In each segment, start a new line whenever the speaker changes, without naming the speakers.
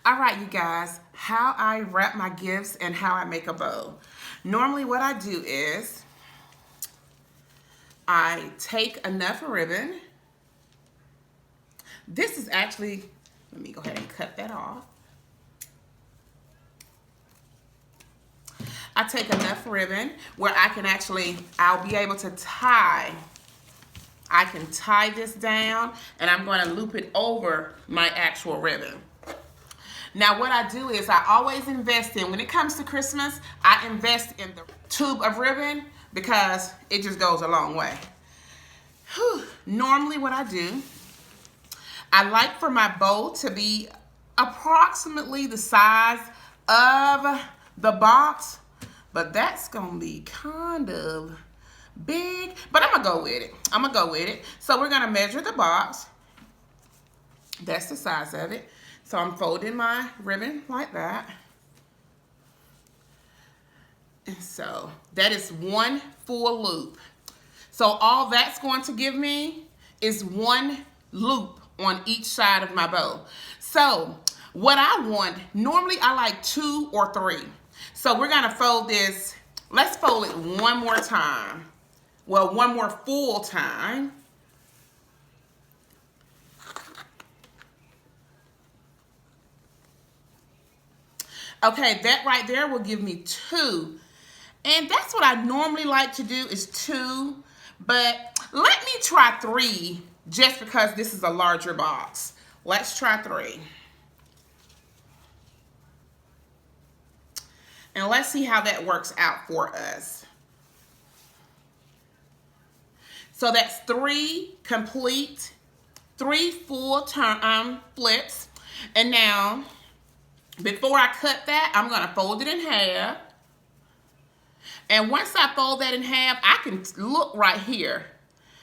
All right, you guys, how I wrap my gifts and how I make a bow. Normally what I do is I take enough ribbon. This is actually, let me go ahead and cut that off. I take enough ribbon where I'll be able to tie. I can tie this down and I'm going to loop it over my actual ribbon. Now what I do is I always invest in, when it comes to Christmas, I invest in the tube of ribbon because it just goes a long way. Whew. Normally what I do, I like for my bow to be approximately the size of the box, but that's gonna be kind of big, but I'm gonna go with it. So we're gonna measure the box. That's the size of it. So I'm folding my ribbon like that. And so that is one full loop. So all that's going to give me is one loop on each side of my bow. So what I want, normally I like 2 or 3. So we're gonna fold this, let's fold it one more time. Well, one more full time. Okay, that right there will give me 2. And that's what I normally like to do is 2. But let me try 3 just because this is a larger box. Let's try 3. And let's see how that works out for us. So that's 3 complete, 3 full turn flips. And now, before I cut that, I'm gonna fold it in half. And once I fold that in half, I can look right here.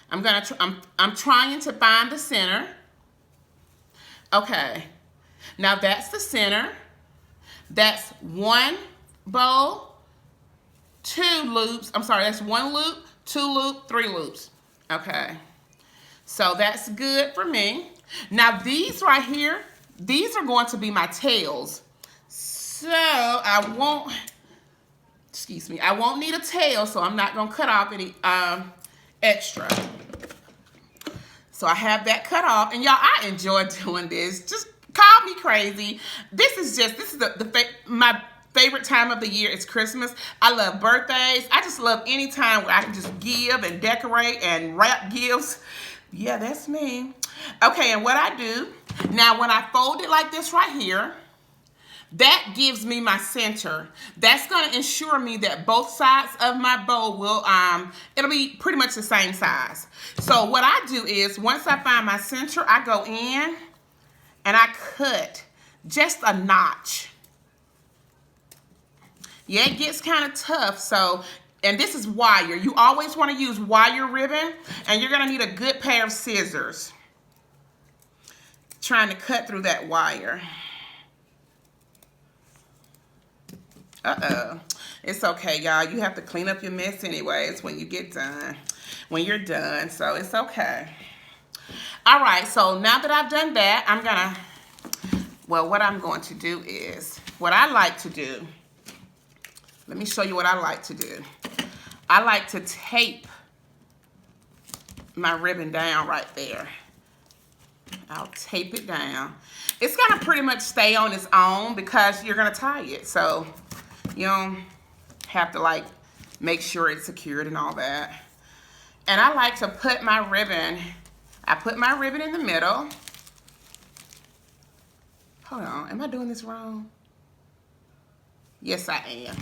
I'm trying to find the center. Okay, now that's the center. That's 1 bow, 2 loops. I'm sorry, that's 1 loop, 2 loop, 3 loops. Okay, so that's good for me. Now these right here, these are going to be my tails. So I won't need a tail, so I'm not gonna cut off any extra. So I have that cut off, and y'all, I enjoy doing this. Just call me crazy. This is my favorite time of the year. It's Christmas. I love birthdays. I just love any time where I can just give and decorate and wrap gifts. Yeah, that's me. Okay, and what I do, now when I fold it like this right here, that gives me my center. That's gonna ensure me that both sides of my bow will, it'll be pretty much the same size. So what I do is, once I find my center, I go in and I cut just a notch. Yeah, it gets kind of tough, so, and this is wire. You always wanna use wire ribbon, and you're gonna need a good pair of scissors. Trying to cut through that wire. Uh-oh. It's okay, y'all. You have to clean up your mess anyways when you get done. When you're done, so it's okay. All right, so now that I've done that, what I'm going to do is, what I like to do, let me show you what I like to do. I like to tape my ribbon down right there. I'll tape it down. It's gonna pretty much stay on its own because you're gonna tie it. So you don't have to like make sure it's secured and all that. And I like to put my ribbon, I put my ribbon in the middle. Hold on, am I doing this wrong? Yes, I am.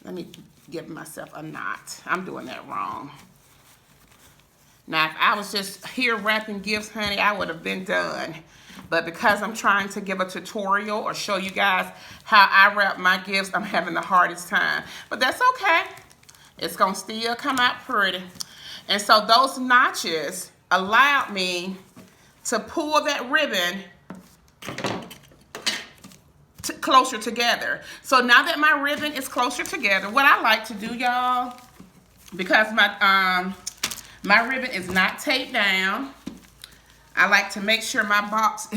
Let me give myself a knot. I'm doing that wrong. Now, if I was just here wrapping gifts, honey, I would have been done. But because I'm trying to give a tutorial or show you guys how I wrap my gifts, I'm having the hardest time. But that's okay. It's gonna still come out pretty. And so those notches allowed me to pull that ribbon closer together. So now that my ribbon is closer together, what I like to do, y'all, because my ribbon is not taped down, I like to make sure my box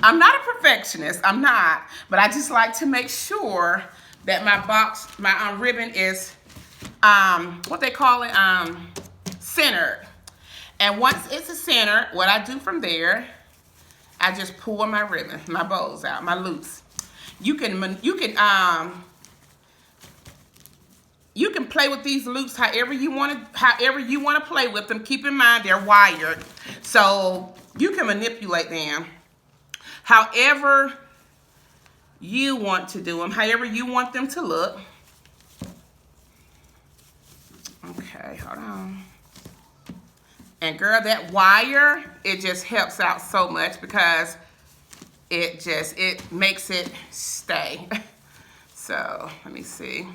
I'm not a perfectionist, I'm not, but I just like to make sure that my ribbon is, what they call it, centered. And once it's centered, what I do from there, I just pull my ribbon, my bows out, my loops. You can play with these loops however you want to play with them. Keep in mind they're wired, so you can manipulate them however you want to do them, however you want them to look. Okay, hold on. And girl, that wire, it just helps out so much because it makes it stay. So let me see.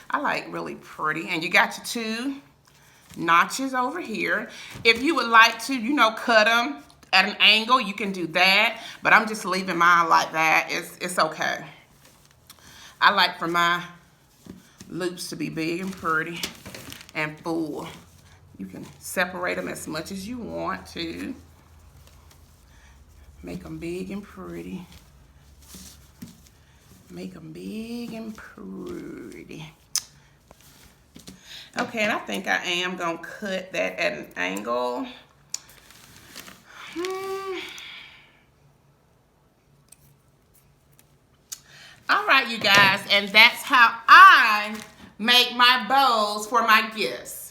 I like really pretty. And you got your 2 notches over here. If you would like to, you know, cut them at an angle, you can do that. But I'm just leaving mine like that. It's okay. I like for my loops to be big and pretty and full. You can separate them as much as you want to. Make them big and pretty. Make them big and pretty. Okay, and I think I am going to cut that at an angle. All right, you guys, and that's how I make my bows for my gifts.